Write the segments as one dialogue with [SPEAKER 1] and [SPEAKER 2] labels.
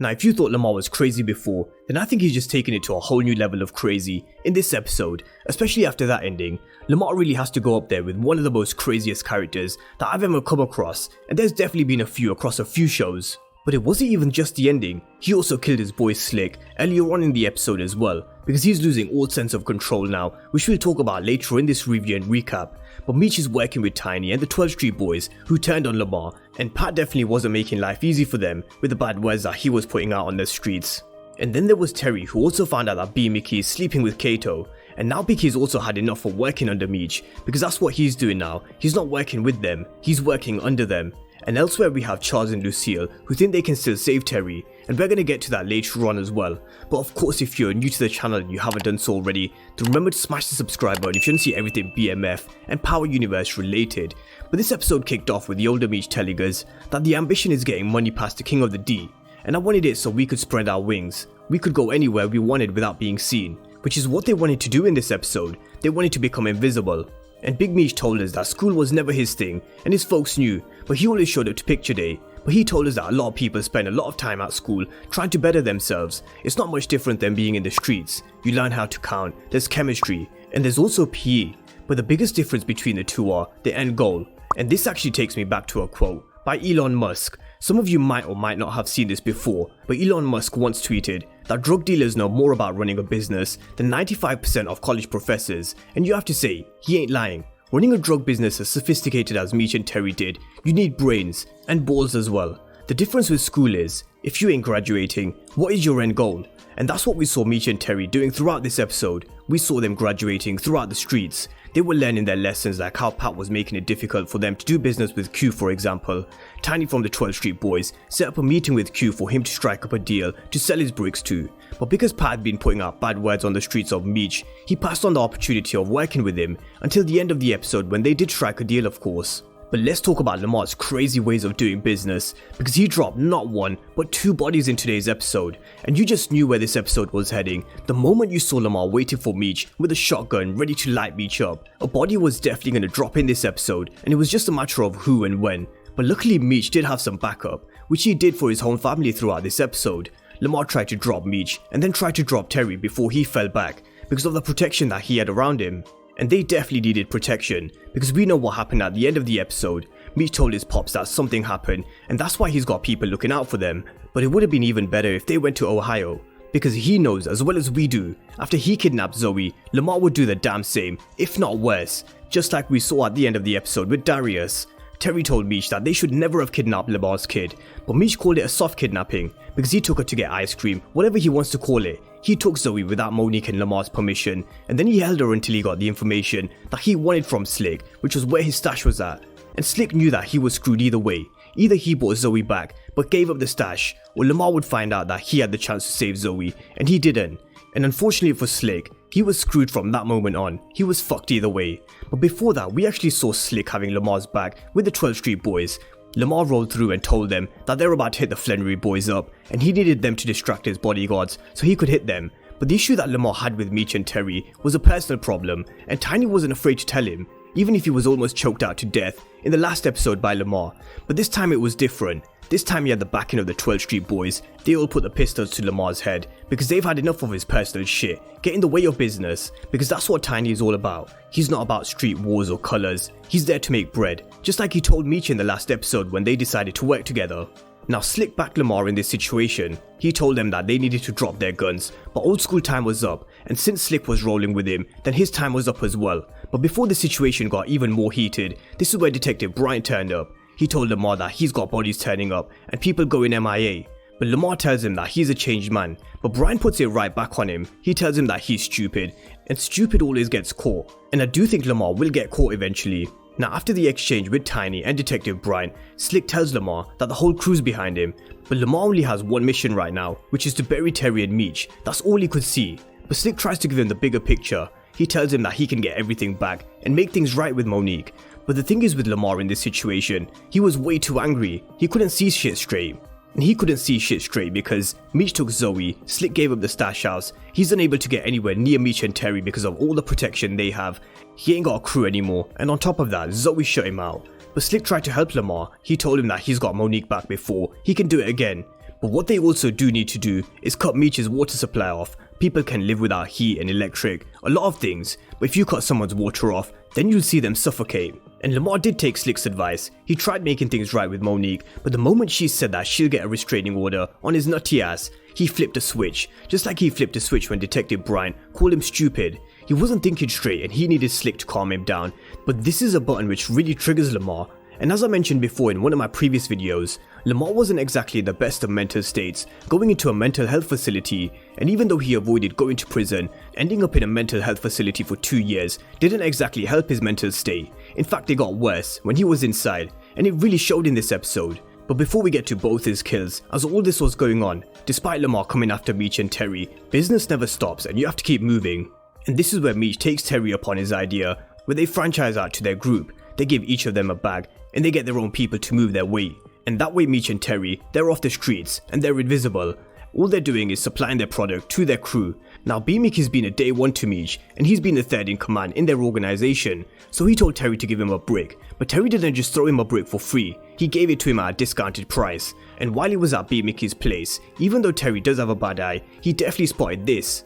[SPEAKER 1] Now if you thought Lamar was crazy before, then I think he's just taken it to a whole new level of crazy in this episode, especially after that ending. Lamar really has to go up there with one of the most craziest characters that I've ever come across, and there's definitely been a few across a few shows. But it wasn't even just the ending, he also killed his boy Slick earlier on in the episode as well, because he's losing all sense of control now, which we'll talk about later in this review and recap. But Meech is working with Tiny and the 12th Street boys who turned on Lamar, and Pat definitely wasn't making life easy for them with the bad words that he was putting out on the streets. And then there was Terry, who also found out that B Mickey is sleeping with Kato, and now Mickey's also had enough of working under Meech, because that's what he's doing now. He's not working with them, he's working under them. And elsewhere we have Charles and Lucille, who think they can still save Terry, and we're going to get to that later on as well. But of course, if you're new to the channel and you haven't done so already, then remember to smash the subscribe button if you want to see everything BMF and Power Universe related. But this episode kicked off with the older Meech telling us that the ambition is getting money past the King of the D, and I wanted it so we could spread our wings. We could go anywhere we wanted without being seen, which is what they wanted to do in this episode. They wanted to become invisible. And Big Meech told us that school was never his thing, and his folks knew, but he only showed up to picture day. But he told us that a lot of people spend a lot of time at school trying to better themselves. It's not much different than being in the streets. You learn how to count, there's chemistry, and there's also PE. But the biggest difference between the two are the end goal. And this actually takes me back to a quote by Elon Musk. Some of you might or might not have seen this before, but Elon Musk once tweeted that drug dealers know more about running a business than 95% of college professors, and you have to say, he ain't lying. Running a drug business as sophisticated as Meech and Terry did, you need brains, and balls as well. The difference with school is, if you ain't graduating, what is your end goal? And that's what we saw Meech and Terry doing throughout this episode. We saw them graduating throughout the streets. They were learning their lessons, like how Pat was making it difficult for them to do business with Q, for example. Tiny from the 12th Street boys set up a meeting with Q for him to strike up a deal to sell his bricks to. But because Pat had been putting out bad words on the streets of Meech, he passed on the opportunity of working with him until the end of the episode, when they did strike a deal, of course. But let's talk about Lamar's crazy ways of doing business, because he dropped not one, but two bodies in today's episode, and you just knew where this episode was heading. The moment you saw Lamar waiting for Meech with a shotgun ready to light Meech up, a body was definitely going to drop in this episode, and it was just a matter of who and when. But luckily Meech did have some backup, which he did for his whole family throughout this episode. Lamar tried to drop Meech, and then tried to drop Terry before he fell back, because of the protection that he had around him. And they definitely needed protection, because we know what happened at the end of the episode. Meech told his pops that something happened, and that's why he's got people looking out for them. But it would have been even better if they went to Ohio, because he knows as well as we do, after he kidnapped Zoe, Lamar would do the damn same, if not worse, just like we saw at the end of the episode with Darius. Terry told Meech that they should never have kidnapped Lamar's kid, but Meech called it a soft kidnapping, because he took her to get ice cream, whatever he wants to call it. He took Zoe without Monique and Lamar's permission, and then he held her until he got the information that he wanted from Slick, which was where his stash was at. And Slick knew that he was screwed either way. Either he bought Zoe back, but gave up the stash, or Lamar would find out that he had the chance to save Zoe, and he didn't. And unfortunately for Slick, he was screwed from that moment on. He was fucked either way. But before that, we actually saw Slick having Lamar's back with the 12th Street boys. Lamar rolled through and told them that they were about to hit the Flannery boys up, and he needed them to distract his bodyguards so he could hit them. But the issue that Lamar had with Meech and Terry was a personal problem, and Tiny wasn't afraid to tell him, even if he was almost choked out to death in the last episode by Lamar. But this time it was different. This time he had the backing of the 12th Street boys. They all put the pistols to Lamar's head, because they've had enough of his personal shit get in the way of business, because that's what Tiny is all about. He's not about street wars or colours, he's there to make bread, just like he told Meech in the last episode when they decided to work together. Now Slick backed Lamar in this situation. He told them that they needed to drop their guns, but old school time was up, and since Slick was rolling with him, then his time was up as well. But before the situation got even more heated, this is where Detective Brian turned up. He told Lamar that he's got bodies turning up and people going MIA. But Lamar tells him that he's a changed man, but Brian puts it right back on him. He tells him that he's stupid, and stupid always gets caught. And I do think Lamar will get caught eventually. Now after the exchange with Tiny and Detective Brian, Slick tells Lamar that the whole crew's behind him, but Lamar only has one mission right now, which is to bury Terry and Meech. That's all he could see. But Slick tries to give him the bigger picture. He tells him that he can get everything back and make things right with Monique. But the thing is with Lamar in this situation, he was way too angry. He couldn't see shit straight. And he couldn't see shit straight because Meech took Zoe, Slick gave up the stash house, he's unable to get anywhere near Meech and Terry because of all the protection they have. He ain't got a crew anymore, and on top of that, Zoe shut him out. But Slick tried to help Lamar. He told him that he's got Monique back before, he can do it again. But what they also do need to do is cut Meech's water supply off. People can live without heat and electric, a lot of things, but if you cut someone's water off, then you'll see them suffocate. And Lamar did take Slick's advice. He tried making things right with Monique, but the moment she said that she'll get a restraining order on his nutty ass, he flipped a switch, just like he flipped a switch when Detective Bryant called him stupid. He wasn't thinking straight and he needed Slick to calm him down, but this is a button which really triggers Lamar. And as I mentioned before in one of my previous videos, Lamar wasn't exactly in the best of mental states, going into a mental health facility, and even though he avoided going to prison, ending up in a mental health facility for 2 years didn't exactly help his mental state. In fact, it got worse when he was inside, and it really showed in this episode. But before we get to both his kills, as all this was going on, despite Lamar coming after Meech and Terry, business never stops and you have to keep moving. And this is where Meech takes Terry upon his idea, where they franchise out to their group. They give each of them a bag, and they get their own people to move their weight. And that way Meech and Terry, they're off the streets, and they're invisible. All they're doing is supplying their product to their crew. Now BMF has been a day one to Meech, and he's been the third in command in their organization, so he told Terry to give him a brick. But Terry didn't just throw him a brick for free, he gave it to him at a discounted price. And while he was at BMF's place, even though Terry does have a bad eye, he definitely spotted this.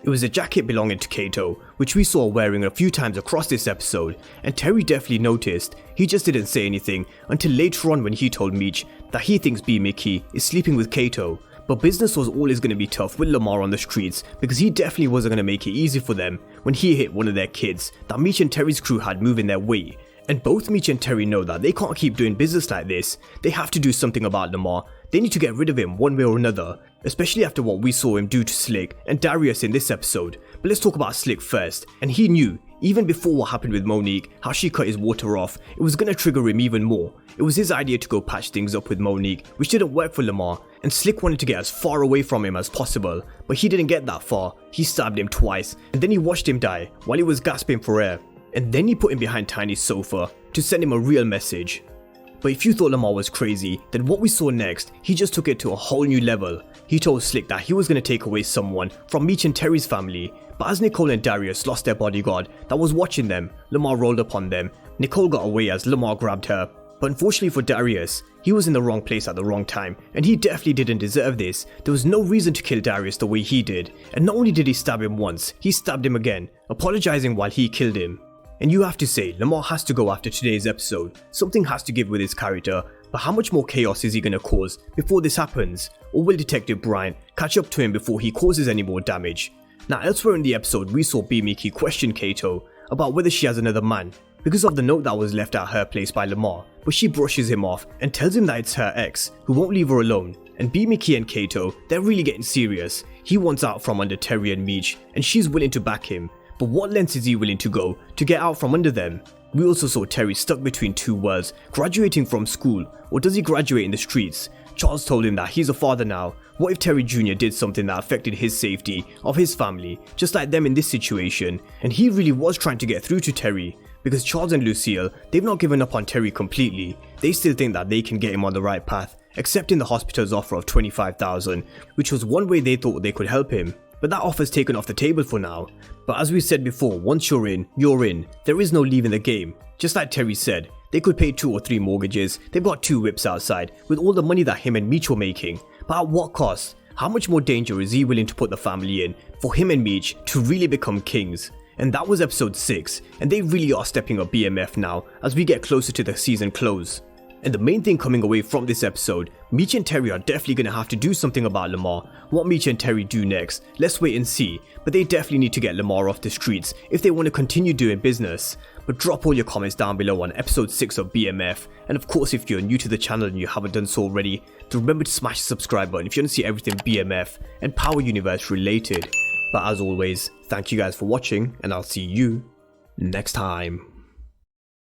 [SPEAKER 1] It was a jacket belonging to Kato, which we saw wearing a few times across this episode, and Terry definitely noticed. He just didn't say anything until later on when he told Meech that he thinks BMF is sleeping with Kato. But business was always going to be tough with Lamar on the streets, because he definitely wasn't going to make it easy for them when he hit one of their kids that Meech and Terry's crew had moving their weight. And both Meech and Terry know that they can't keep doing business like this. They have to do something about Lamar. They need to get rid of him one way or another, especially after what we saw him do to Slick and Darius in this episode. But let's talk about Slick first. And he knew, even before what happened with Monique, how she cut his water off, it was going to trigger him even more. It was his idea to go patch things up with Monique, which didn't work for Lamar, and Slick wanted to get as far away from him as possible, but he didn't get that far. He stabbed him twice, and then he watched him die while he was gasping for air. And then he put him behind Tiny's sofa to send him a real message. But if you thought Lamar was crazy, then what we saw next, he just took it to a whole new level. He told Slick that he was going to take away someone from Meech and Terry's family, but as Nicole and Darius lost their bodyguard that was watching them, Lamar rolled upon them. Nicole got away as Lamar grabbed her, but unfortunately for Darius, he was in the wrong place at the wrong time, and he definitely didn't deserve this. There was no reason to kill Darius the way he did, and not only did he stab him once, he stabbed him again, apologizing while he killed him. And you have to say, Lamar has to go after today's episode. Something has to give with his character, but how much more chaos is he going to cause before this happens? Or will Detective Bryant catch up to him before he causes any more damage? Now elsewhere in the episode, we saw BMF question Kato about whether she has another man, because of the note that was left at her place by Lamar, but she brushes him off and tells him that it's her ex, who won't leave her alone. And BMF and Kato, they're really getting serious. He wants out from under Terry and Meech, and she's willing to back him. But what lengths is he willing to go to get out from under them? We also saw Terry stuck between two worlds, graduating from school, or does he graduate in the streets? Charles told him that he's a father now. What if Terry Jr. did something that affected his safety of his family, just like them in this situation? And he really was trying to get through to Terry, because Charles and Lucille, they've not given up on Terry completely. They still think that they can get him on the right path, accepting the hospital's offer of $25,000, which was one way they thought they could help him. But that offer's taken off the table for now. But as we said before, once you're in, you're in. There is no leaving the game. Just like Terry said, they could pay 2 or 3 mortgages, they've got 2 whips outside, with all the money that him and Meech were making. But at what cost? How much more danger is he willing to put the family in for him and Meech to really become kings? And that was episode 6, and they really are stepping up BMF now as we get closer to the season close. And the main thing coming away from this episode, Meech and Terry are definitely going to have to do something about Lamar. What Meech and Terry do next, let's wait and see. But they definitely need to get Lamar off the streets if they want to continue doing business. But drop all your comments down below on episode 6 of BMF. And of course, if you're new to the channel and you haven't done so already, then remember to smash the subscribe button if you want to see everything BMF and Power Universe related. But as always, thank you guys for watching, and I'll see you next time.